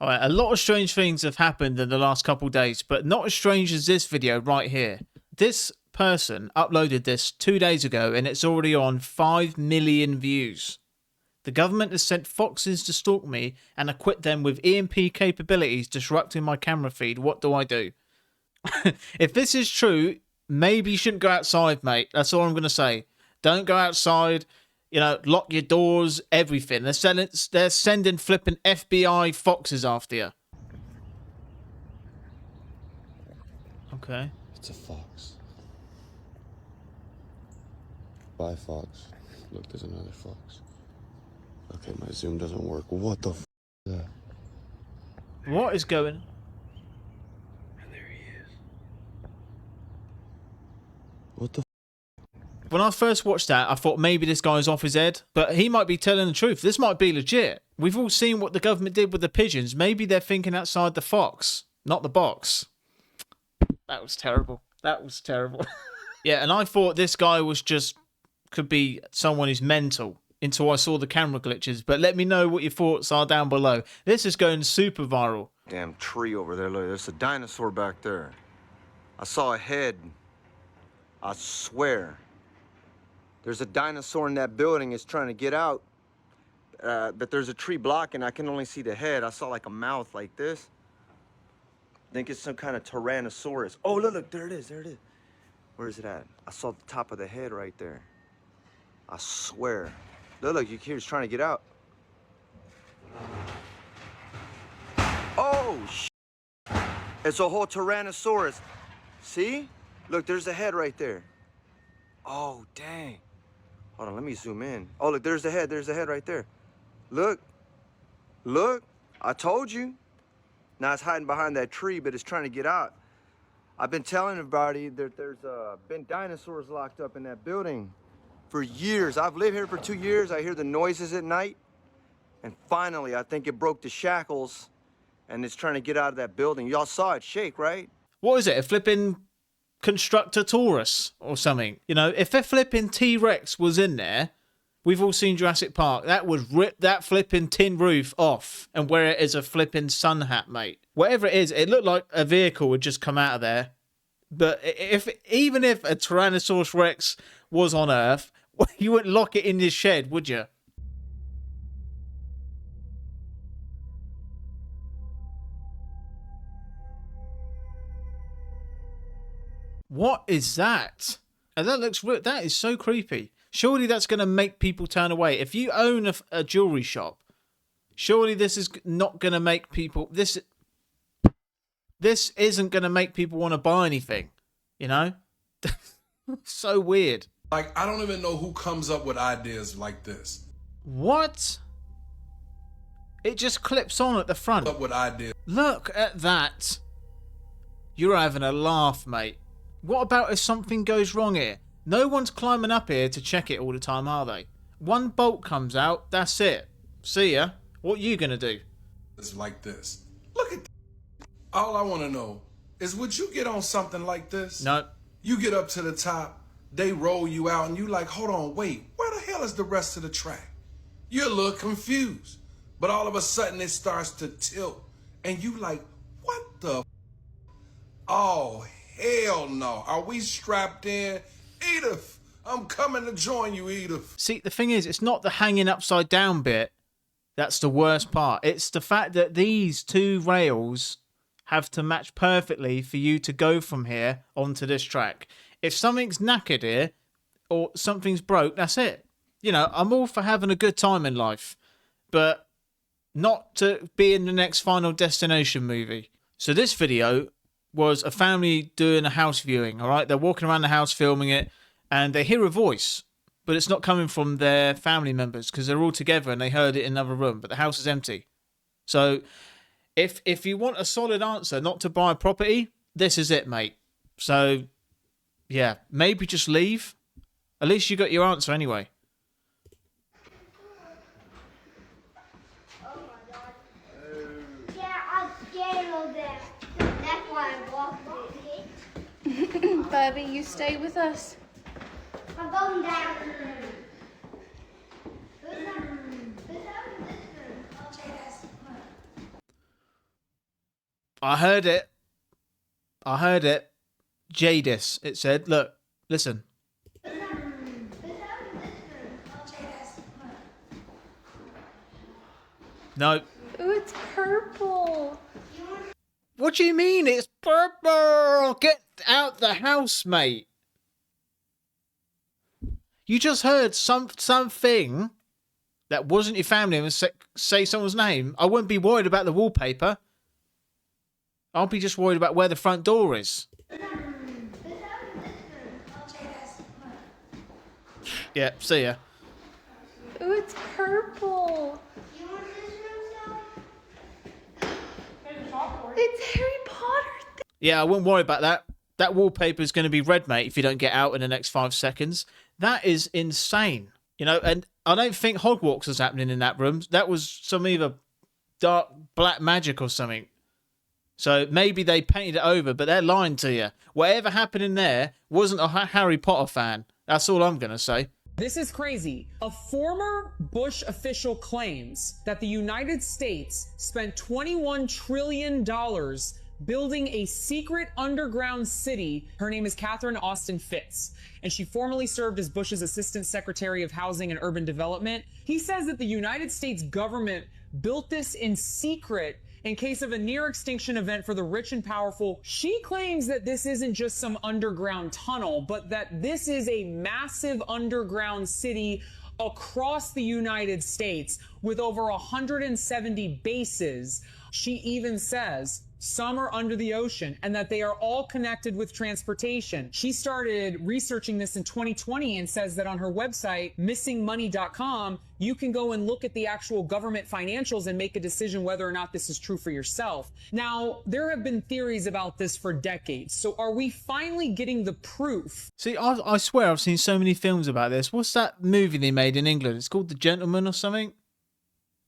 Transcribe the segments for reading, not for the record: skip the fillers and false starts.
All right, a lot of strange things have happened in the last couple of days, but not as strange as this video right here. This person uploaded this 2 days ago and it's already on 5 million views. The government has sent foxes to stalk me and equip them with EMP capabilities disrupting my camera feed. What do I do? If this is true, maybe you shouldn't go outside, mate. That's all I'm going to say. Don't go outside. You know, lock your doors, everything. They're sending flipping FBI foxes after you. Okay. It's a fox. Bye, fox. Look, there's another fox. Okay, my zoom doesn't work. What the f is that? What is going on? And there he is. What the f? When I first watched that, I thought maybe this guy's off his head, but he might be telling the truth. This might be legit. We've all seen what the government did with the pigeons. Maybe they're thinking outside the fox, not the box. That was terrible. That was terrible. Yeah, and I thought this guy was just, could be someone who's mental until I saw the camera glitches. But let me know what your thoughts are down below. This is going super viral. Damn tree over there. Look, there's a dinosaur back there. I saw a head. I swear. There's a dinosaur in that building. It's trying to get out. But there's a tree blocking. I can only see the head. I saw like a mouth like this. I think it's some kind of Tyrannosaurus. Oh, look, there it is, there it is. Where is it at? I saw the top of the head right there. I swear. Look, you hear it's trying to get out. Oh, it's a whole Tyrannosaurus. See? Look, there's a head right there. Oh, dang. Hold on, let me zoom in. Oh, look, there's the head right there. Look, I told you. Now it's hiding behind that tree, but it's trying to get out. I've been telling everybody that there's been dinosaurs locked up in that building for years. I've lived here for 2 years. I hear the noises at night. And finally, I think it broke the shackles and it's trying to get out of that building. Y'all saw it shake, right? What is it? A flipping Constructor Taurus or something? You know, if a flipping T-Rex was in there, we've all seen Jurassic Park, that would rip that flipping tin roof off and wear it as a flipping sun hat, mate. Whatever it is, it looked like a vehicle would just come out of there. But even if a Tyrannosaurus Rex was on Earth, you wouldn't lock it in this shed, would you? What is that? And that looks real. That is so creepy. Surely that's going to make people turn away. If you own a jewelry shop, surely this is not going to make people... This isn't going to make people want to buy anything, you know? So weird. Like, I don't even know who comes up with ideas like this. What? It just clips on at the front. Up with ideas. Look at that. You're having a laugh, mate. What about if something goes wrong here? No one's climbing up here to check it all the time, are they? One bolt comes out, that's it. See ya. What you gonna do? It's like this. Look at all I want to know is, would you get on something like this? No. You get up to the top, they roll you out, and you like, hold on, wait, where the hell is the rest of the track? You're a little confused, but all of a sudden it starts to tilt, and you like, what the? Oh, hell no. Are we strapped in? Edith, I'm coming to join you, Edith. See, the thing is, it's not the hanging upside down bit that's the worst part. It's the fact that these two rails have to match perfectly for you to go from here onto this track. If something's knackered here or something's broke, that's it. You know, I'm all for having a good time in life, but not to be in the next Final Destination movie. So this video was a family doing a house viewing, all right? They're walking around the house filming it, and they hear a voice, but it's not coming from their family members because they're all together and they heard it in another room, but the house is empty. So if you want a solid answer not to buy a property, this is it, mate. So, yeah, maybe just leave. At least you got your answer anyway. Bubby, you stay with us. I'm going down. I heard it. I heard it. Jadis, it said. Look, listen. No. Ooh, it's purple. What do you mean it's purple? Get out the house, mate. You just heard something that wasn't your family and say someone's name. I wouldn't be worried about the wallpaper. I'll be just worried about where the front door is. Yeah, see ya. Ooh, it's purple. It's Harry Potter. Yeah, I wouldn't worry about that. That wallpaper is going to be red, mate, if you don't get out in the next 5 seconds. That is insane. You know, and I don't think Hogwarts was happening in that room. That was some either dark black magic or something. So maybe they painted it over, but they're lying to you. Whatever happened in there wasn't a Harry Potter fan. That's all I'm going to say. This is crazy. A former Bush official claims that the United States spent $21 trillion building a secret underground city. Her name is Catherine Austin Fitts, and she formerly served as Bush's Assistant Secretary of Housing and Urban Development. He says that the United States government built this in secret in case of a near extinction event for the rich and powerful. She claims that this isn't just some underground tunnel, but that this is a massive underground city across the United States with over 170 bases. She even says some are under the ocean and that they are all connected with transportation. She started researching this in 2020 and says that on her website, missingmoney.com, you can go and look at the actual government financials and make a decision whether or not this is true for yourself. Now, there have been theories about this for decades. So are we finally getting the proof? See, I swear I've seen so many films about this. What's that movie they made in England? It's called The Gentleman or something?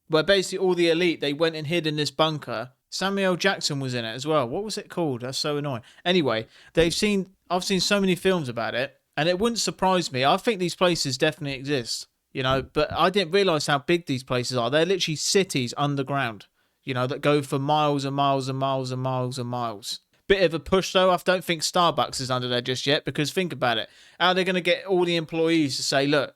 Where basically all the elite, they went and hid in this bunker. Samuel L. Jackson was in it as well. What was it called? That's so annoying. Anyway, I've seen so many films about it, and it wouldn't surprise me. I think these places definitely exist, you know, but I didn't realise how big these places are. They're literally cities underground, you know, that go for miles and miles and miles and miles and miles. Bit of a push, though. I don't think Starbucks is under there just yet, because think about it. How are they going to get all the employees to say, look,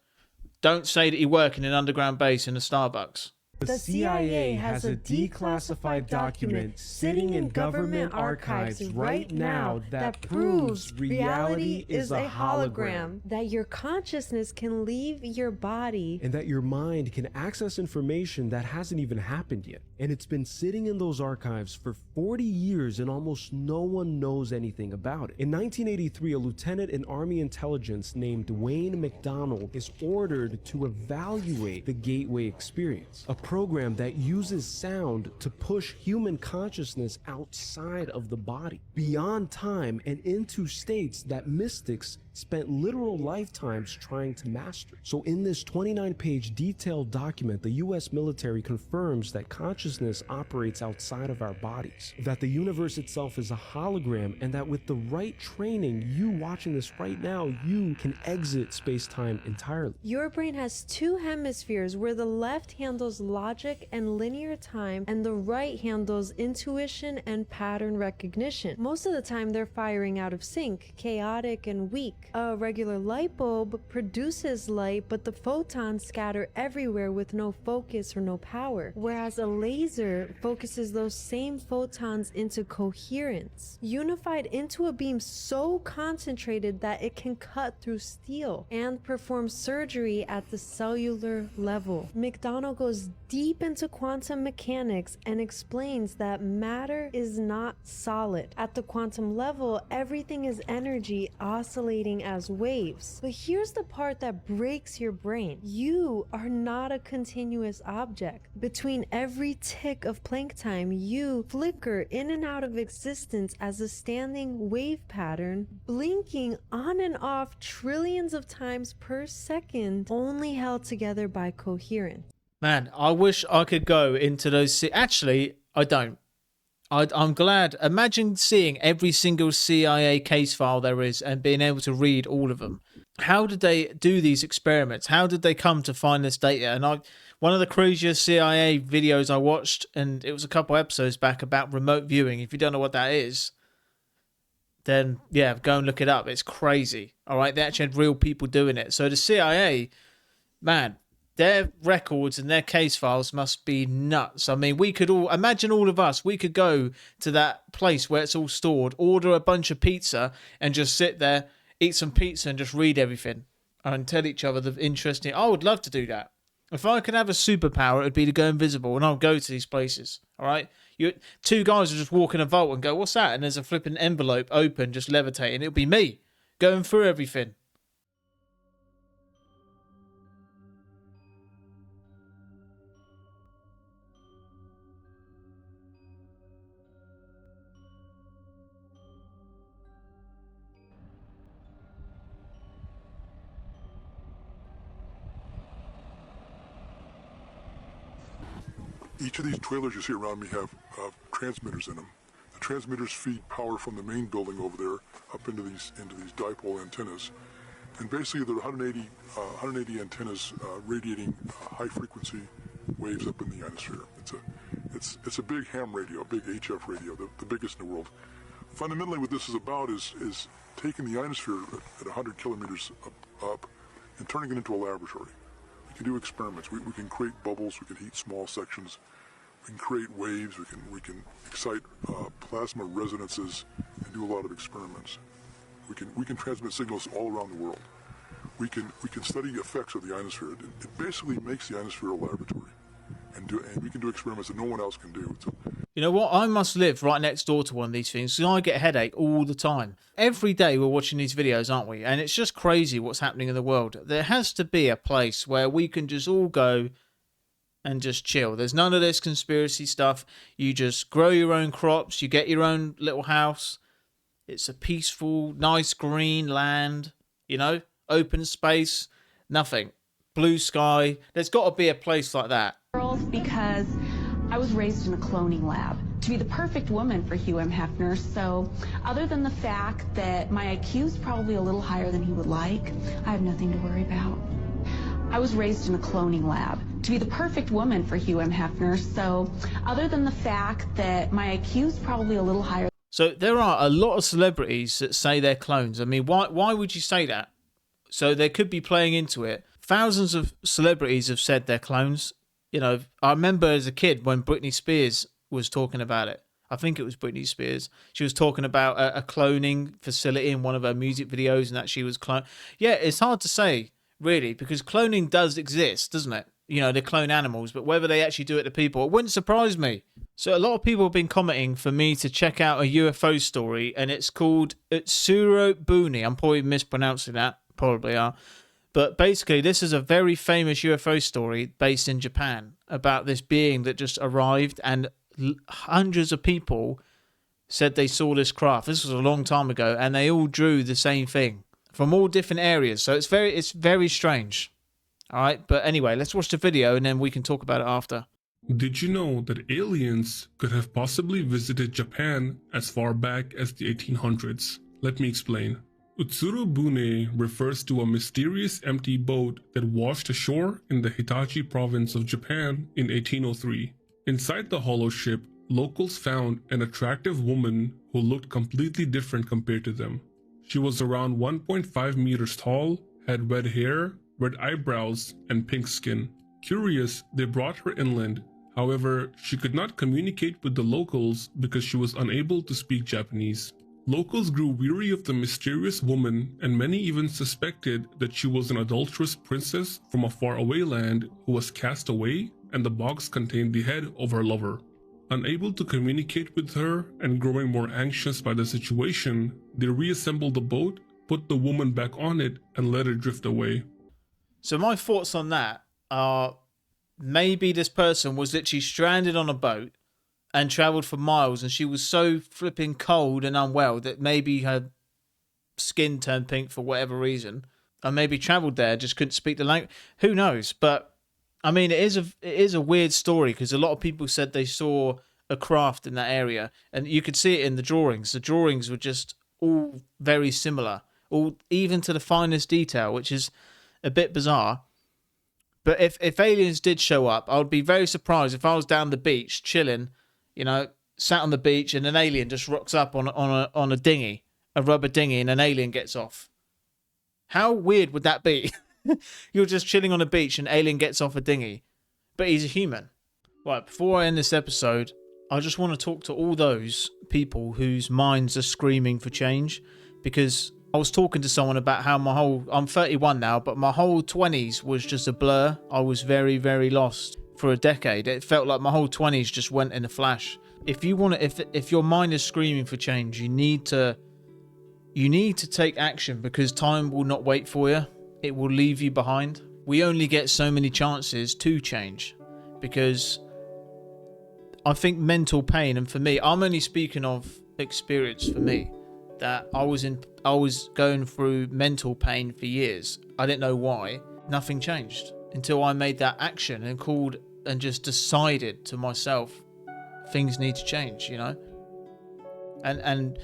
don't say that you work in an underground base in a Starbucks? The CIA has a declassified document sitting in government archives right now that proves reality is a hologram. That your consciousness can leave your body. And that your mind can access information that hasn't even happened yet. And it's been sitting in those archives for 40 years and almost no one knows anything about it. In 1983, a lieutenant in Army intelligence named Wayne McDonald is ordered to evaluate the Gateway experience, a program that uses sound to push human consciousness outside of the body, beyond time and into states that mystics spent literal lifetimes trying to master. So in this 29-page detailed document, the US military confirms that consciousness operates outside of our bodies, that the universe itself is a hologram, and that with the right training, you watching this right now, you can exit space-time entirely. Your brain has two hemispheres where the left handles logic and linear time and the right handles intuition and pattern recognition. Most of the time they're firing out of sync, chaotic and weak. A regular light bulb produces light, but the photons scatter everywhere with no focus or no power, whereas a laser focuses those same photons into coherence, unified into a beam so concentrated that it can cut through steel and perform surgery at the cellular level. McDonald goes deep into quantum mechanics and explains that matter is not solid. At the quantum level, everything is energy oscillating as waves. But here's the part that breaks your brain. You are not a continuous object. Between every tick of Planck time, you flicker in and out of existence as a standing wave pattern, blinking on and off trillions of times per second, only held together by coherence. Man, I wish I could go into those. Actually, I don't. I'm glad. Imagine seeing every single CIA case file there is and being able to read all of them. How did they do these experiments? How did they come to find this data? And One of the craziest CIA videos I watched, and it was a couple episodes back, about remote viewing. If you don't know what that is, then yeah, go and look it up. It's crazy. All right, they actually had real people doing it. So the CIA, man, their records and their case files must be nuts. I mean, we could all imagine, all of us, we could go to that place where it's all stored, order a bunch of pizza, and just sit there, eat some pizza, and just read everything and tell each other the interesting. I would love to do that. If I could have a superpower, it'd be to go invisible, and I'll go to these places. All right, two guys will just walk in a vault and go, "What's that?" And there's a flipping envelope open, just levitating. It'll be me going through everything. Each of these trailers you see around me have transmitters in them. The transmitters feed power from the main building over there up into these dipole antennas, and basically there are 180 antennas radiating high frequency waves up in the ionosphere. It's a big ham radio, a big HF radio, the biggest in the world. Fundamentally, what this is about is taking the ionosphere at 100 kilometers up and turning it into a laboratory. We can do experiments. We can create bubbles. We can heat small sections. We can create waves. We can excite plasma resonances and do a lot of experiments. We can transmit signals all around the world. We can study the effects of the ionosphere. It basically makes the ionosphere a laboratory, and we can do experiments that no one else can do. You know what? I must live right next door to one of these things, because I get a headache all the time. Every day we're watching these videos, aren't we? And it's just crazy what's happening in the world. There has to be a place where we can just all go and just chill. There's none of this conspiracy stuff. You just grow your own crops. You get your own little house. It's a peaceful, nice green land, you know, open space, nothing. Blue sky. There's got to be a place like that. Because I was raised in a cloning lab to be the perfect woman for Hugh M. Hefner, so other than the fact that my IQ is probably a little higher than he would like, I have nothing to worry about. I was raised in a cloning lab to be the perfect woman for Hugh M. Hefner, so other than the fact that my IQ is probably a little higher. So there are a lot of celebrities that say they're clones. I mean, why would you say that? So they could be playing into it. Thousands of celebrities have said they're clones. You know, I remember as a kid when Britney Spears was talking about it. I think it was Britney Spears. She was talking about a cloning facility in one of her music videos, and that she was cloned. Yeah, it's hard to say, really, because cloning does exist, doesn't it? You know, they clone animals, but whether they actually do it to people, it wouldn't surprise me. So a lot of people have been commenting for me to check out a UFO story, and it's called Utsuro Buni. I'm probably mispronouncing that, probably are. But basically, this is a very famous UFO story based in Japan about this being that just arrived, and hundreds of people said they saw this craft. This was a long time ago, and they all drew the same thing from all different areas. So it's very strange. All right, but anyway, let's watch the video, and then we can talk about it after. Did you know that aliens could have possibly visited Japan as far back as the 1800s? Let me explain. Utsuro Bune refers to a mysterious empty boat that washed ashore in the Hitachi province of Japan in 1803. Inside the hollow ship, locals found an attractive woman who looked completely different compared to them. She was around 1.5 meters tall, had red hair, red eyebrows, and pink skin. Curious, they brought her inland. However, she could not communicate with the locals because she was unable to speak Japanese. Locals grew weary of the mysterious woman, and many even suspected that she was an adulterous princess from a faraway land who was cast away, and the box contained the head of her lover. Unable to communicate with her and growing more anxious by the situation, they reassembled the boat, put the woman back on it, and let it drift away. So my thoughts on that are, maybe this person was literally stranded on a boat and travelled for miles, and she was so flipping cold and unwell that maybe her skin turned pink for whatever reason, and maybe travelled there, just couldn't speak the language. Who knows? But I mean, it is a weird story, because a lot of people said they saw a craft in that area, and you could see it in the drawings. The drawings were just all very similar, all even to the finest detail, which is a bit bizarre. But if aliens did show up, I would be very surprised if I was down the beach chilling, you know, sat on the beach and an alien just rocks up on a dinghy, a rubber dinghy, and an alien gets off. How weird would that be? You're just chilling on a beach and an alien gets off a dinghy, but he's a human. Right, before I end this episode, I just want to talk to all those people whose minds are screaming for change, because I was talking to someone about how I'm 31 now, but my whole 20s was just a blur. I was very, very lost for a decade. It felt like my whole 20s just went in a flash. If you want to, if your mind is screaming for change, you need to take action, because time will not wait for you. It will leave you behind. We only get so many chances to change, because I think mental pain, and for me, I'm only speaking of experience for me, that I was going through mental pain for years. I didn't know why. Nothing changed until I made that action and called and just decided to myself, things need to change, you know? And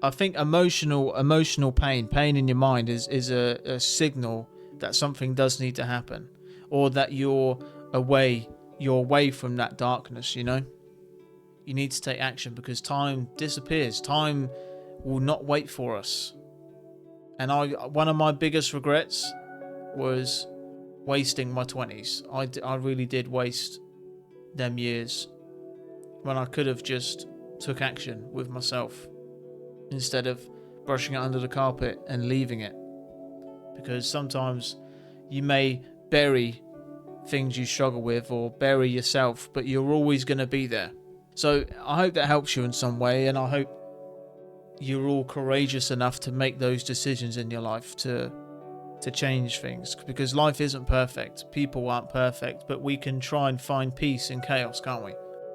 I think emotional pain in your mind is a signal that something does need to happen, or that you're away from that darkness, you know? You need to take action, because time disappears. Time will not wait for us. And one of my biggest regrets was wasting my 20s. I really did waste them years when I could have just took action with myself instead of brushing it under the carpet and leaving it. Because sometimes you may bury things you struggle with or bury yourself, but you're always going to be there. So I hope that helps you in some way, and I hope you're all courageous enough to make those decisions in your life to change things, because life isn't perfect. People aren't perfect, but we can try and find peace in chaos, can't we?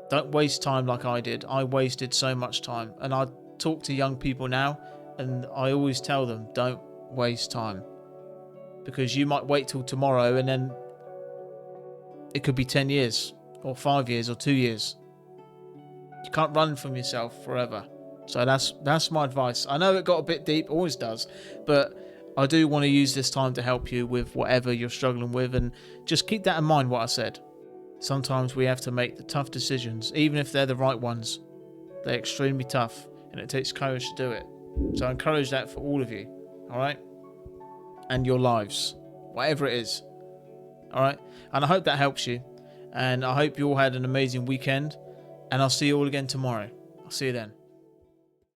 Don't waste time like I did. I wasted so much time, and I talk to young people now, and I always tell them, don't waste time, because you might wait till tomorrow, and then it could be 10 years or 5 years or 2 years. You can't run from yourself forever. So that's my advice. I know it got a bit deep, always does, but I do want to use this time to help you with whatever you're struggling with, and just keep that in mind, what I said. Sometimes we have to make the tough decisions, even if they're the right ones. They're extremely tough, and it takes courage to do it. So I encourage that for all of you, all right? And your lives, whatever it is, all right? And I hope that helps you, and I hope you all had an amazing weekend, and I'll see you all again tomorrow. I'll see you then.